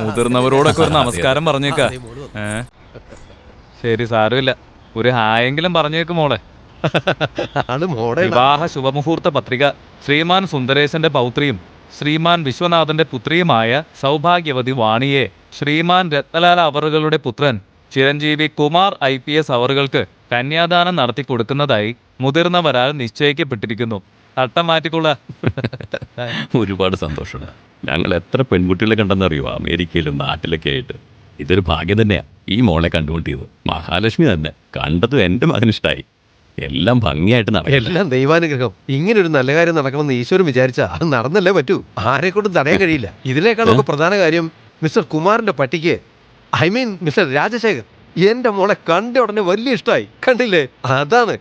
മുതിർന്നവരോടൊക്കെ ഒരു നമസ്കാരം പറഞ്ഞേക്ക. ശരി, സാരമില്ല. ഒരു ഹായെങ്കിലും പറഞ്ഞേക്ക് മോളെ. വിവാഹ ശുഭമുഹൂർത്ത പത്രിക ശ്രീമാൻ സുന്ദരേശന്റെ പൗത്രിയും ശ്രീമാൻ വിശ്വനാഥന്റെ പുത്രിയുമായ സൗഭാഗ്യവതി വാണിയെ ശ്രീമാൻ രത്നലാൽ അവറുകളുടെ പുത്രൻ ചിരഞ്ജീവി കുമാർ IPS അവറുകൾക്ക് കന്യാദാനം നടത്തി കൊടുക്കുന്നതായി മുതിർന്നവരാൽ നിശ്ചയിക്കപ്പെട്ടിരിക്കുന്നു. തട്ടം മാറ്റിക്കൊള്ള. ഒരുപാട് സന്തോഷമുണ്ട്. ഞങ്ങൾ എത്ര പെൺകുട്ടികളെ കണ്ടെന്നറിയോ അമേരിക്കയിലും നാട്ടിലൊക്കെ ആയിട്ട്. ഇതൊരു ഭാഗ്യം തന്നെയാ ഈ മോളെ കണ്ടുകൊണ്ടിയത്. മഹാലക്ഷ്മി തന്നെ കണ്ടതും എൻ്റെ മകനിഷ്ടായി. എല്ലാം ഭംഗിയായിട്ട് നടക്കും. എല്ലാം ദൈവാനുഗ്രഹം. ഇങ്ങനെ ഒരു നല്ല കാര്യം നടക്കണമെന്ന് ഈശ്വരൻ വിചാരിച്ചാ അത് നടന്നല്ലേ പറ്റൂ. ആരെക്കൊണ്ടും തടയാൻ കഴിയില്ല. ഇതിനേക്കാളൊക്കെ പ്രധാന കാര്യം മിസ്റ്റർ കുമാറിന്റെ പട്ടിക്ക് മിസ്റ്റർ രാജശേഖർ എന്റെ മോളെ കണ്ട ഉടനെ വലിയ ഇഷ്ടമായി. കണ്ടില്ലേ? അതാണ്.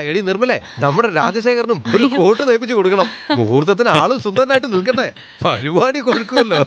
എടി നിർമ്മലേ, നമ്മുടെ രാജശേഖരനും ഒരു കോട്ട് തയ്പ്പിച്ച് കൊടുക്കണം. മുഹൂർത്തത്തിന് ആളും സുന്ദരനായിട്ട് നിൽക്കട്ടെ. പരിപാടി കൊടുക്കുമല്ലോ.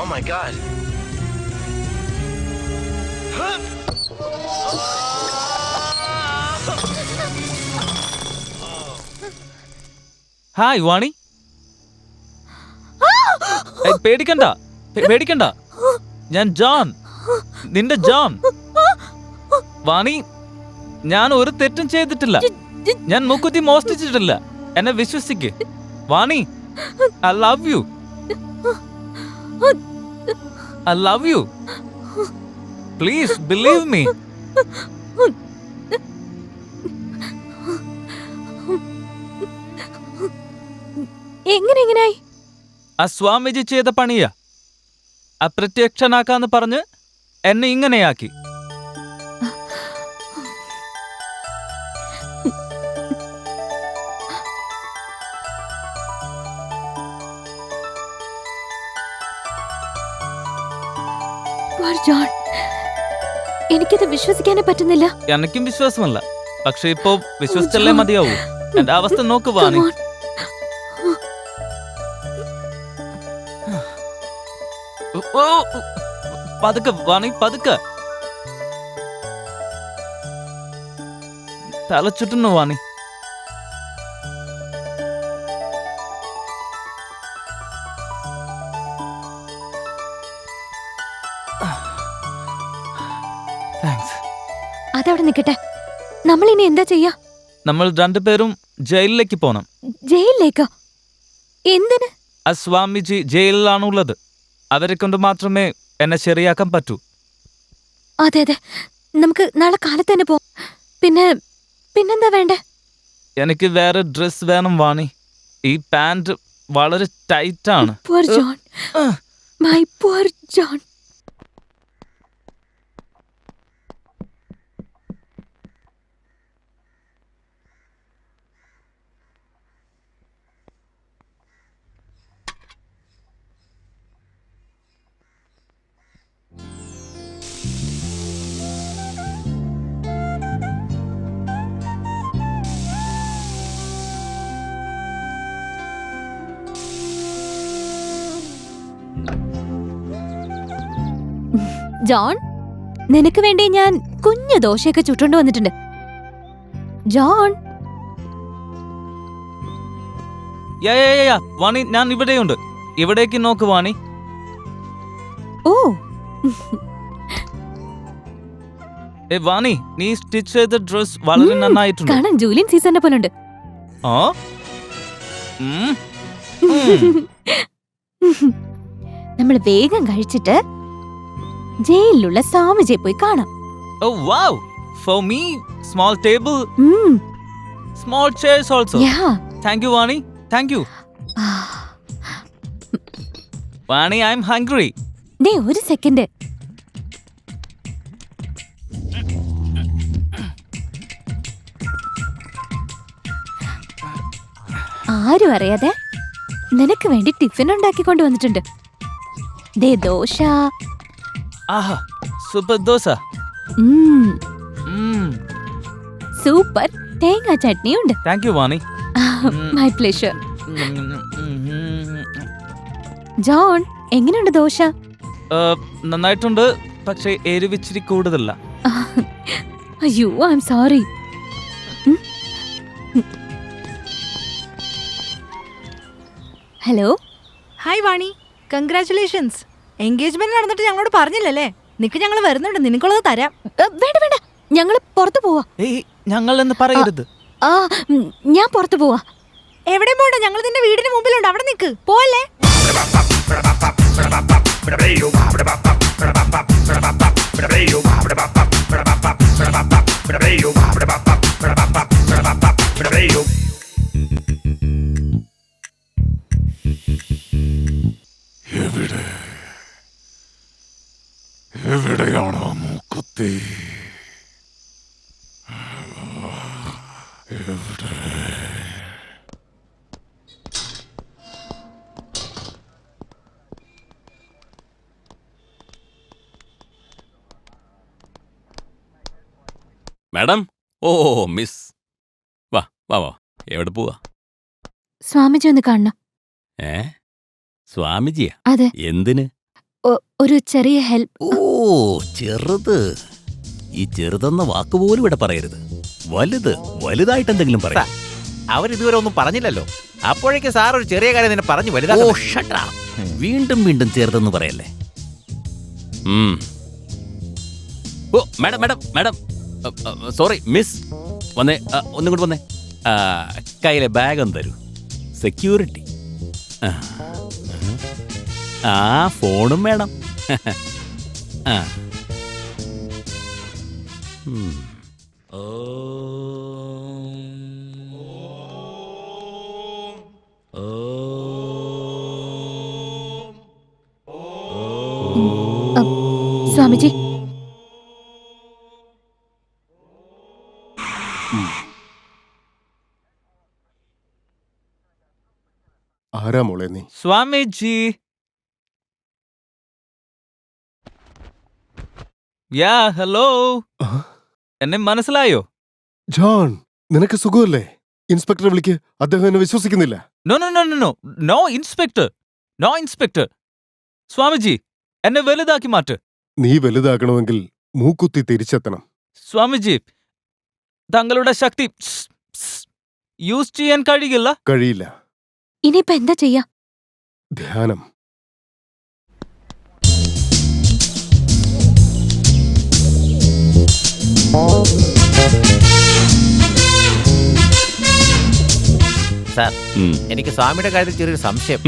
Oh my God. ഹായ് വാണി. പേടിക്കണ്ട, പേടിക്കണ്ട. ഞാൻ ജോൺ, നിന്റെ ജോൺ. വാണി, ഞാൻ ഒരു തെറ്റും ചെയ്തിട്ടില്ല. ഞാൻ മുക്കുത്തി മോഷ്ടിച്ചിട്ടില്ല. എന്നെ വിശ്വസിക്ക് വാണി. I love you. I love you. Please believe me. എങ്ങനെയായി? ആ സ്വാമിജി ചെയ്ത പണിയാ. അപ്രത്യക്ഷനാക്കാന്ന് പറഞ്ഞ് എന്നെ ഇങ്ങനെയാക്കി. എനിക്കത് വിശ്വസിക്കാനേ പറ്റുന്നില്ല. എനിക്കും വിശ്വാസമല്ല. പക്ഷെ ഇപ്പോ വിശ്വസിച്ചല്ലേ മതിയാവൂ. എന്റെ അവസ്ഥ നോക്ക് വാണി. പതുക്കെ വാണി, പതുക്കെ. തല ചുറ്റുന്നു വാണി. അതവിടെ നിൽക്കട്ടെ. നമ്മൾ ഇനി എന്താ ചെയ്യാ? നമ്മൾ രണ്ടുപേരും ജയിലിലേക്ക് പോണം. ജയിലിലേക്കോ? എന്തിന്? ആ സ്വാമിജി ജയിലിലാണുള്ളത്. അവരെ കൊണ്ട് മാത്രമേ എന്നെ ശരിയാക്കാൻ പറ്റൂ. അതെ അതെ, നമുക്ക് നാളെ കാലത്ത് തന്നെ പോവാം. പിന്നെന്താ വേണ്ടേ? എനിക്ക് വേറെ ഡ്രസ് വേണം വാണി. ഈ പാന്റ് വളരെ ടൈറ്റ് ആണ്. Poor John. My poor John. John, നിനക്ക് വേണ്ടി ഞാൻ കുഞ്ഞു ദോശയൊക്കെ ചുട്ടുകൊണ്ട് വന്നിട്ടുണ്ട്. ജോൺ. വാണി, ഞാൻ ഇവിടെയുണ്ട്. ഇവിടേക്ക് നോക്ക് വാണി. ഓ വാണി, നീ സ്റ്റിച്ച് ചെയ്ത ഡ്രസ് വളരെ നന്നായിട്ടുണ്ട്. കാണാൻ ജൂലിയൻ സീസറിനെ പോലെ ഉണ്ട്. നമ്മൾ വേഗം കഴിച്ചിട്ട് ജയിലിലുള്ള സ്വാമിജിയെ പോയി കാണാം. Oh wow, for me small table, small chairs also. Yeah. Thank you Vani, thank you. Vani, I'm hungry. ദേ ഒരു സെക്കൻഡ്. ആരും അറിയാതെ നിനക്ക് വേണ്ടി ടിഫിൻ ഉണ്ടാക്കിക്കൊണ്ട് വന്നിട്ടുണ്ട്. ദേ ദോശ. ആഹാ, സൂപ്പർ ദോശ. സൂപ്പർ തേങ്ങാ ചട്നിയുണ്ട്. Thank you Vani. My pleasure. John, എങ്ങനെയുണ്ട് ദോശ? നന്നായിട്ടുണ്ട്, പക്ഷേ എരിവിച്ചിരി കൂടുതല്ല. അയ്യോ, I am sorry. Hello. Hi Vani, congratulations. Engagement നടന്നിട്ട് ഞങ്ങളോട് പറഞ്ഞില്ലല്ലേ? നിക്ക്, ഞങ്ങൾ വരുന്നുണ്ട്, നിനക്കുള്ളത് തരാം. വേണ്ട വേണ്ട, ഞങ്ങൾ പുറത്തു പോവാ. ഏയ്, ഞങ്ങൾ എന്ന് പറയരുത്. ആ, ഞാൻ പുറത്തു പോവാ. എവിടെ പോണ്ട? ഞങ്ങൾ നിന്റെ വീടിന് മുമ്പിലുണ്ട്, അവിടെ നിക്ക്. പോവല്ലേ? എവിടെയാണോ മൂക്കുത്തി? എവിടെ? മാഡം, ഓ മിസ്, വാ വാ വാ. എവിടെ പോവാ? സ്വാമിജി ഒന്ന് കാണണം. ഏ, സ്വാമിജിയാ? അതെ. എന്തിന്? ഒരു ചെറിയ ഹെൽപ്പ്. ഓ, ചെറുത്. ഈ ചെറുതെന്ന വാക്കുപോലും ഇവിടെ പറയരുത്. വലുത്, വലുതായിട്ട് എന്തെങ്കിലും പറയാം. അവരിതുവരെ ഒന്നും പറഞ്ഞില്ലല്ലോ. അപ്പോഴേക്ക് സാർ ഒരു ചെറിയ കാര്യം നിന്നെ പറഞ്ഞു ഓ, വലുതാ. Shut up. വീണ്ടും വീണ്ടും ചെറുതെന്ന് പറയല്ലേ. ഓ madam madam madam, sorry miss. വന്നേ, ഒന്നും കൂടി വന്നേ. കയ്യിലെ ബാഗ് ഒന്ന് തരൂ. സെക്യൂരിറ്റി. ആ, ഫോണും വേണം. ആ. സ്വാമിജി, ആരാ മോളെ നീ? സ്വാമിജി. യാ, ഹലോ. എന്നെ മനസ്സിലായോ? ജോൺ, നിനക്ക് സുഖമല്ലേ? ഇൻസ്പെക്ടറെ വിളിക്ക്, അദ്ദേഹം എന്നെ വിശ്വസിക്കുന്നില്ല. No no no no no no inspector, no inspector. Swamiji, എന്നെ വലുതാക്കി മാറ്റ്. നീ വലുതാക്കണമെങ്കിൽ മൂക്കുത്തി തിരിച്ചെത്തണം. സ്വാമിജി, തങ്ങളുടെ ശക്തി യൂസ് ചെയ്യാൻ കഴിയില്ല. കഴിയില്ല. ഇനിയിപ്പോ എന്താ ചെയ്യാ? ധ്യാനം. സാർ, എനിക്ക് സ്വാമിയുടെ കാര്യത്തിൽ ചെറിയൊരു സംശയം.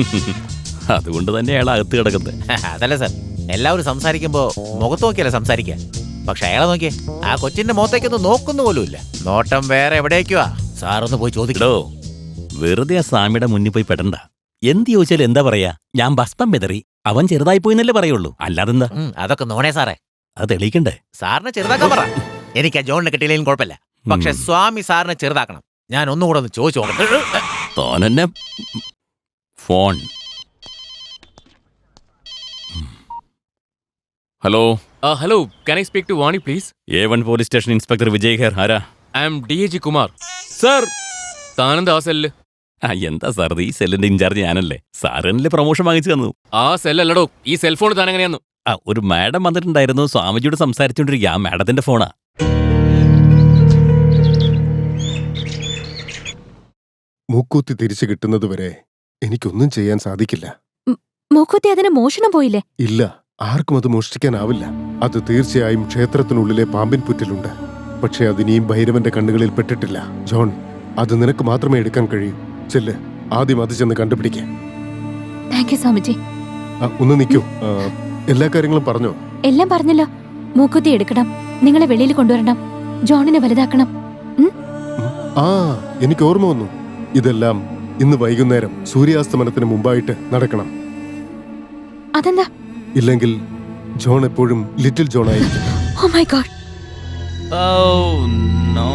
അതുകൊണ്ട് തന്നെ അയാൾ അകത്ത് കിടക്കുന്നത്. അതല്ല സാർ, എല്ലാവരും സംസാരിക്കുമ്പോ മുഖത്ത് നോക്കിയല്ല സംസാരിക്കുക. പക്ഷെ അയാളെ നോക്കിയേ, ആ കൊച്ചിന്റെ മുഖത്തേക്കൊന്നും നോക്കുന്ന പോലുമില്ല. നോട്ടം വേറെ എവിടേക്കുവാ. സാറൊന്ന് പോയി ചോദിക്കോ. വെറുതെ ആ സ്വാമിയുടെ മുന്നിൽ പോയി പെടണ്ട. എന്ത് ചോദിച്ചാലും എന്താ പറയാ? ഞാൻ ഭസ്മം വിതറി, അവൻ ചെറുതായി പോയിന്നല്ലേ പറയുള്ളൂ. അല്ലാതെന്താ? അതൊക്കെ നോണേ സാറേ. അത് തെളിയിക്കണ്ടേ? സാറിനെ ചെറുതാക്കാൻ പറ. എനിക്ക് ആ ജോണിനെ കിട്ടിയില്ലെങ്കിലും കുഴപ്പമില്ല. പക്ഷെ സ്വാമി സാറിനെ ചെറുതാക്കണം. ഞാൻ ഒന്നുകൂടെ ഒന്ന് ചോദിച്ചു നോക്കട്ടെ. തോന്നെ phone. Hello. Hello, can I speak to Vani, please? A1 police station inspector Vijay here. ആരാ? I am DAG Kumar. Sir, താനെന്താ ആ സെല്ല്? എന്താ സാർ, ഈ സെല്ലിന്റെ ഇൻചാർജ് ഞാനല്ലേ. സാറിനല്ലേ പ്രൊമോഷൻ വാങ്ങിച്ചു തന്നു. ആ സെല്ലല്ലടോ, ഈ സെൽഫോൺ താൻ എങ്ങനെയാന്നു? ഒരു മാഡം വന്നിട്ടുണ്ടായിരുന്നു, സ്വാമിജിയോട് സംസാരിച്ചോണ്ടിരിക്കുക. ആ മാഡത്തിന്റെ ഫോണാ. മൂക്കുത്തി തിരിച്ചു കിട്ടുന്നതുവരെ എനിക്കൊന്നും ചെയ്യാൻ സാധിക്കില്ല. മൂക്കുത്തി അതിന് മോഷണം പോയില്ലേ? ഇല്ല, ആർക്കും അത് മോഷ്ടിക്കാനാവില്ല. അത് തീർച്ചയായും ക്ഷേത്രത്തിനുള്ളിലെ പാമ്പിൻ പുറ്റിലുണ്ട്. പക്ഷെ അതിനിയും ഭൈരവന്റെ കണ്ണുകളിൽ പെട്ടിട്ടില്ല. ജോൺ, അത് നിനക്ക് മാത്രമേ എടുക്കാൻ കഴിയൂ. ചെല്ല്, ആദ്യം അത് ചെന്ന് കണ്ടുപിടിക്കാം. Thank you Swamiji. ഒന്ന് നിൽക്കൂ. എല്ലാ കാര്യങ്ങളും പറഞ്ഞോ? എല്ലാം പറഞ്ഞല്ലോ. മൂക്കുത്തി എടുക്കണം, നിങ്ങളെ വെളിയിൽ കൊണ്ടുവരണം, ജോണിനെ വലുതാക്കണം. എനിക്ക് ഓർമ്മ വന്നു. ഇതെല്ലാം ഇന്ന് വൈകുന്നേരം സൂര്യാസ്തമനത്തിന് മുമ്പായിട്ട് നടക്കണം. അതെന്താ? ഇല്ലെങ്കിൽ ജോൺ എപ്പോഴും ലിറ്റിൽ ജോൺ ആയിരിക്കും. Oh my god. Oh no.